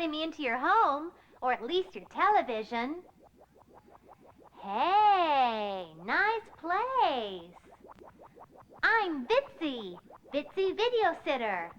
letting me into your home, or at least your television. Hey, nice place. I'm Vitsie, Vitsie Video Sitter.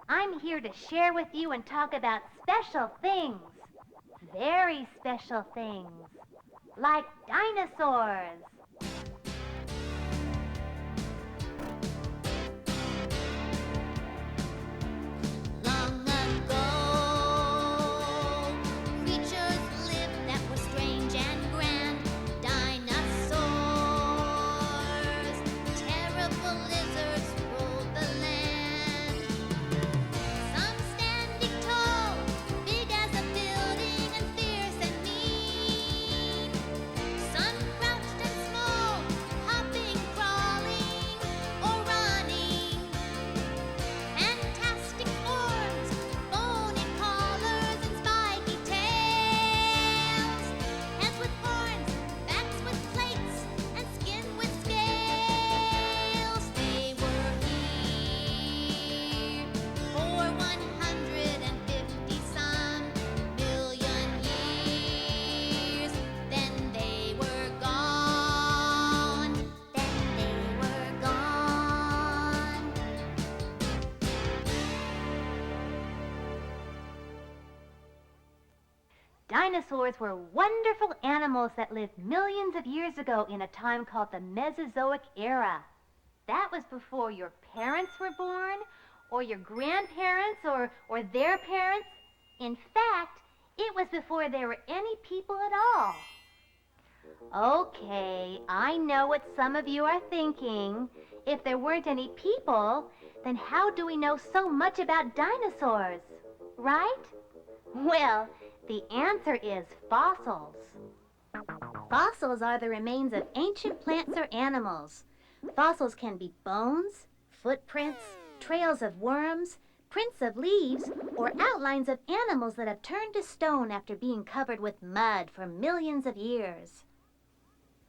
I'm here to share with you and talk about special things. Very special things. Like dinosaurs. Long ago, creatures lived that were strange and grand. Dinosaurs, terrible lizards ruled the land. Some standing tall, big as a building and fierce and mean. Some crouched and small, hopping, crawling, or running. Fantastic forms, bony collars and spiky tails. Heads with horns, backs with plates, and skin with scales. They were here for 150 some million years. Then they were gone. Dinosaurs were wonderful animals that lived millions of years ago in a time called the Mesozoic era. That was before your parents were born, or your grandparents, or their parents. In fact, it was before there were any people at all. Okay, I know what some of you are thinking. If there weren't any people, then how do we know so much about dinosaurs? Right? Well, the answer is fossils. Fossils are the remains of ancient plants or animals. Fossils can be bones, footprints, trails of worms, prints of leaves, or outlines of animals that have turned to stone after being covered with mud for millions of years.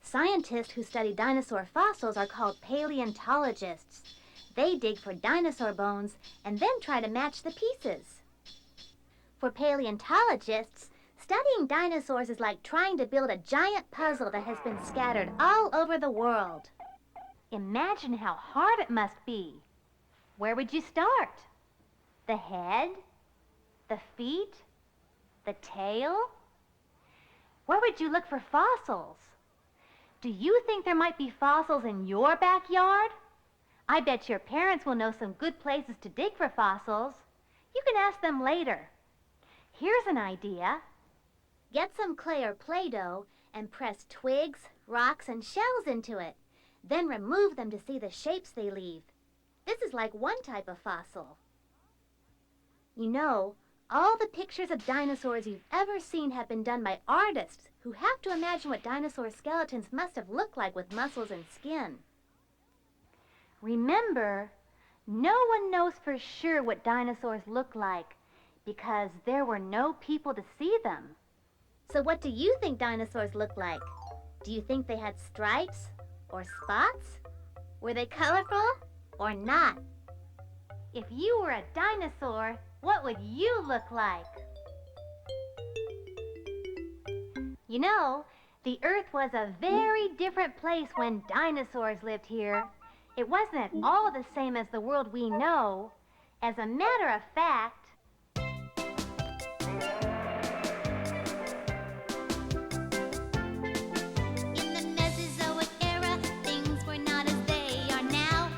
Scientists who study dinosaur fossils are called paleontologists. They dig for dinosaur bones and then try to match the pieces. For paleontologists, studying dinosaurs is like trying to build a giant puzzle that has been scattered all over the world. Imagine how hard it must be. Where would you start? The head? The feet? The tail? Where would you look for fossils? Do you think there might be fossils in your backyard? I bet your parents will know some good places to dig for fossils. You can ask them later. Here's an idea. Get some clay or Play-Doh and press twigs, rocks, and shells into it. Then remove them to see the shapes they leave. This is like one type of fossil. You know, all the pictures of dinosaurs you've ever seen have been done by artists who have to imagine what dinosaur skeletons must have looked like with muscles and skin. Remember, no one knows for sure what dinosaurs look like because there were no people to see them. So what do you think dinosaurs look like? Do you think they had stripes or spots? Were they colorful or not? If you were a dinosaur, what would you look like? You know, the Earth was a very different place when dinosaurs lived here. It wasn't at all the same as the world we know. As a matter of fact, In the Mesozoic era, things were not as they are now.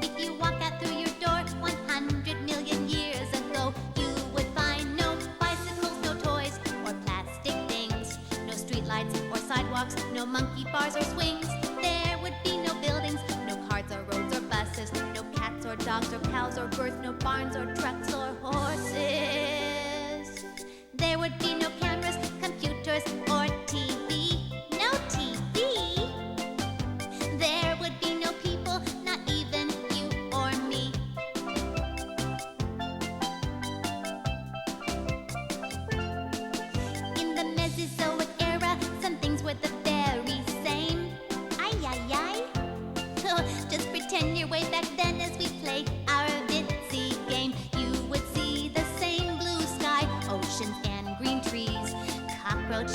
If you walk out through your door 100 million years ago, you would find no bicycles, no toys, or plastic things. No streetlights or sidewalks, no monkey bars or swings. There would be no buildings, no cars or roads or buses, no cats or dogs or cows or birds, no barns or trucks or horses. There would be no cameras, computers, or TV. No TV. There would be no people, not even you or me. In the Mesozoic era, some things were the very same. Ay, ay, ay. Just pretend you're way back then as we played our Vitsie game. You would see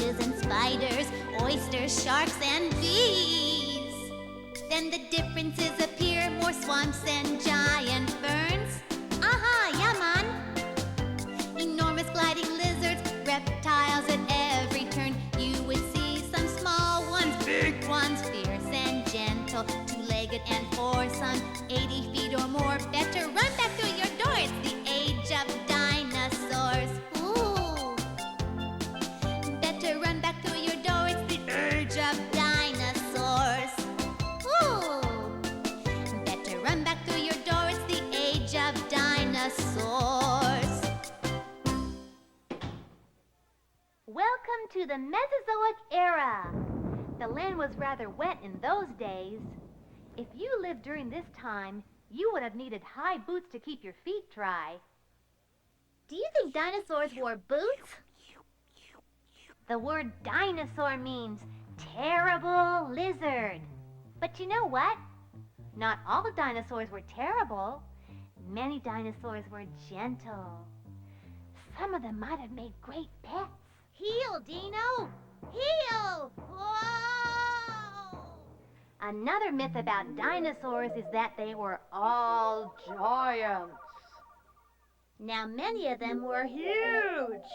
cockroaches and spiders, oysters, sharks, and bees. Then the differences appear, more swamps and giant ferns. Aha, yeah, man. Enormous gliding lizards, reptiles at every turn. You would see some small ones, big ones, fierce and gentle, two-legged and foursome, 80 feet or more. Better run back through your door, it's the age of dinosaurs. Ooh. Better run back through your door, it's the age of dinosaurs. Ooh. Better run back through your door, it's the age of dinosaurs. Welcome to the Mesozoic era. The land was rather wet in those days. If you lived during this time, you would have needed high boots to keep your feet dry. Do you think dinosaurs wore boots? The word dinosaur means terrible lizard. But you know what? Not all dinosaurs were terrible. Many dinosaurs were gentle. Some of them might have made great pets. Heel, Dino! Heel! Whoa! Another myth about dinosaurs is that they were all giants. Now, many of them were huge.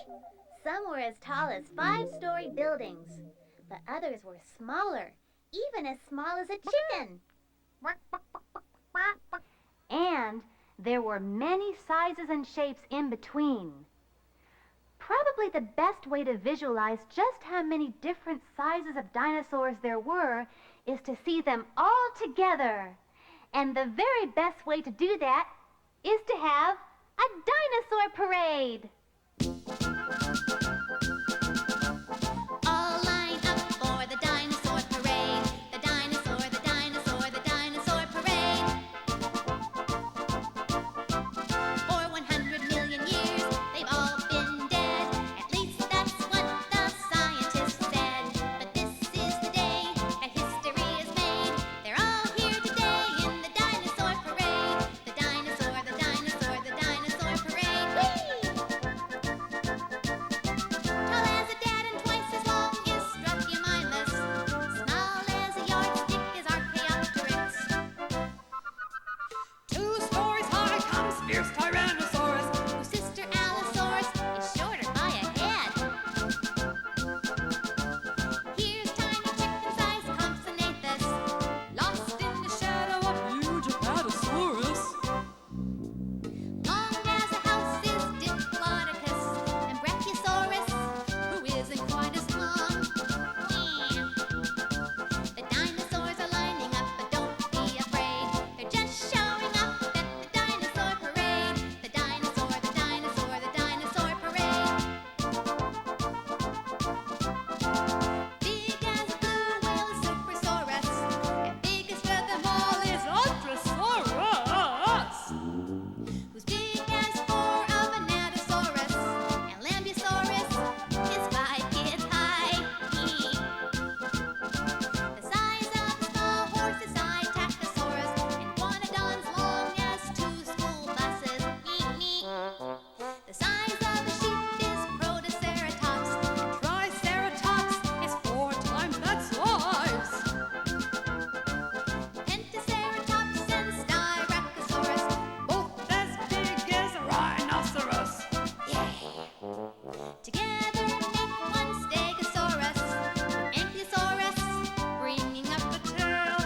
Some were as tall as 5-story buildings, but others were smaller, even as small as a chicken. And there were many sizes and shapes in between. Probably the best way to visualize just how many different sizes of dinosaurs there were is to see them all together. And the very best way to do that is to have a dinosaur parade. All line up for the dinosaur parade. The dinosaur, the dinosaur, the dinosaur parade. For 100 million years, they've all been dead. At least that's what the scientists said. But this is the day that history is made. They're all here today in the dinosaur parade. The dinosaur, the dinosaur, the dinosaur parade. Whee! Tall as a dad and twice as long is Struthiomimus. Small as a yardstick is Archaeopteryx. 2 stories high comes fierce Tyrannosaurus. Whose sister Allosaurus is shorter by a head. Here's tiny chicken-sized Compsognathus, Lost in the shadow of huge Apatosaurus. long as a house is Diplodocus, and Brachiosaurus, who isn't quite as long. Yeah. The dinosaurs are lining up, but don't be afraid. They're just showing up at the dinosaur parade. The dinosaur, the dinosaur, the dinosaur parade. Big as a blue whale is Supersaurus, and biggest of them all is Ultrasaurus. who's big as 4 of Anatosaurus, and Lambeosaurus is 5 feet high. The size of a small horse is Itachosaurus, and Iguanodon's long as 2 school buses. The size of a sheep is Protoceratops, Triceratops is 4 times that size. Pentaceratops and Styracosaurus. Both as big as a rhinoceros. Together make one Stegosaurus, Ankylosaurus, bringing up the tail.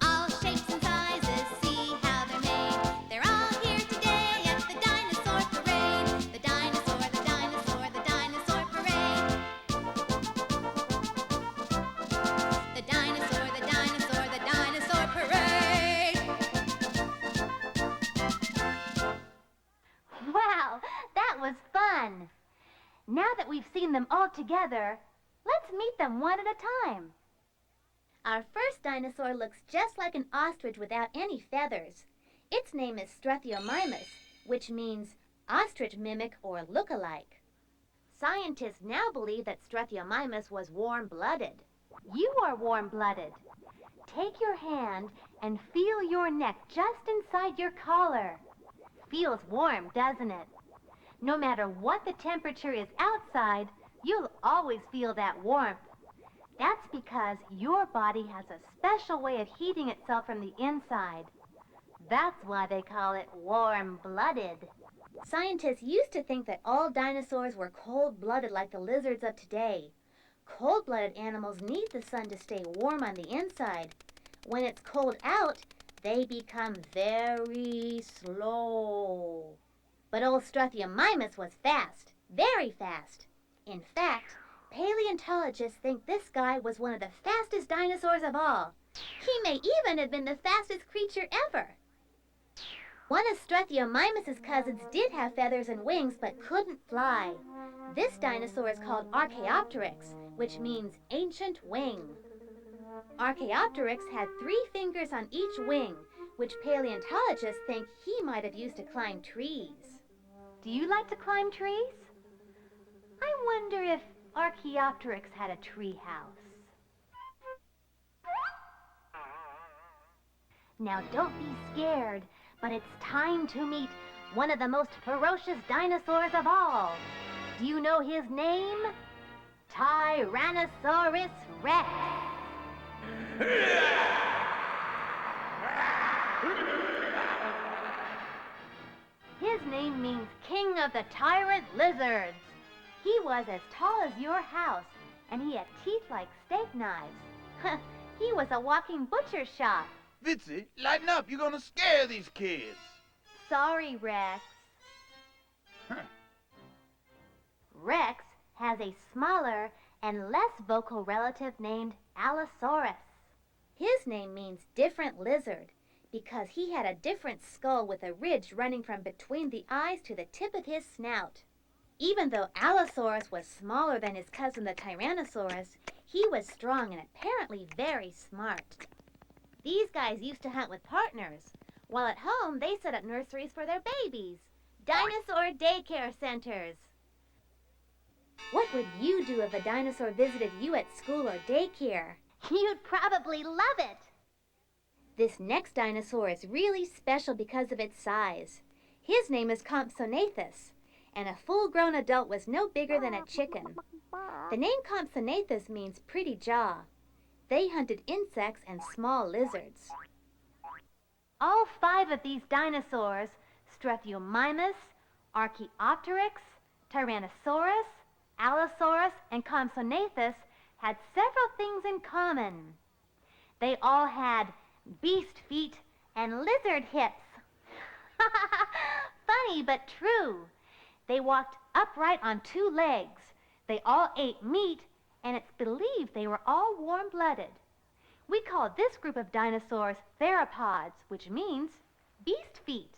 All shapes and sizes, see how they're made. They're all here today at the dinosaur parade. The dinosaur, the dinosaur, the dinosaur parade. The dinosaur, the dinosaur, the dinosaur parade. Wow, that was fun. Now that we've seen them all together, let's meet them one at a time. Our first dinosaur looks just like an ostrich without any feathers. Its name is Struthiomimus, which means ostrich mimic or look-alike. Scientists now believe that Struthiomimus was warm-blooded. You are warm-blooded. Take your hand and feel your neck just inside your collar. Feels warm, doesn't it? No matter what the temperature is outside, you'll always feel that warmth. That's because your body has a special way of heating itself from the inside. That's why they call it warm-blooded. Scientists used to think that all dinosaurs were cold-blooded like the lizards of today. Cold-blooded animals need the sun to stay warm on the inside. When it's cold out, they become very slow. But old Struthiomimus was fast, very fast. In fact, paleontologists think this guy was one of the fastest dinosaurs of all. He may even have been the fastest creature ever. One of Struthiomimus's cousins did have feathers and wings but couldn't fly. This dinosaur is called Archaeopteryx, which means ancient wing. Archaeopteryx had 3 fingers on each wing, which paleontologists think he might have used to climb trees. Do you like to climb trees? I wonder if Archaeopteryx had a tree house. Now don't be scared, but it's time to meet one of the most ferocious dinosaurs of all. Do you know his name? Tyrannosaurus Rex. His name means King of the Tyrant Lizards. He was as tall as your house, and he had teeth like steak knives. He was a walking butcher shop. Vitsie, lighten up. You're gonna scare these kids. Sorry, Rex. Rex has a smaller and less vocal relative named Allosaurus. His name means different lizard because he had a different skull with a ridge running from between the eyes to the tip of his snout. Even though Allosaurus was smaller than his cousin the Tyrannosaurus, he was strong and apparently very smart. These guys used to hunt with partners, while at home they set up nurseries for their babies, dinosaur daycare centers. What would you do if a dinosaur visited you at school or daycare? You'd probably love it. This next dinosaur is really special because of its size. His name is Compsognathus, and a full-grown adult was no bigger than a chicken. The name Compsognathus means pretty jaw. They hunted insects and small lizards. All 5 of these dinosaurs, Struthiomimus, Archaeopteryx, Tyrannosaurus, Allosaurus, and Compsognathus, had several things in common. They all had beast feet and lizard hips. Funny but true. They walked upright on 2 legs. They all ate meat, and it's believed they were all warm-blooded. We call this group of dinosaurs theropods, which means beast feet.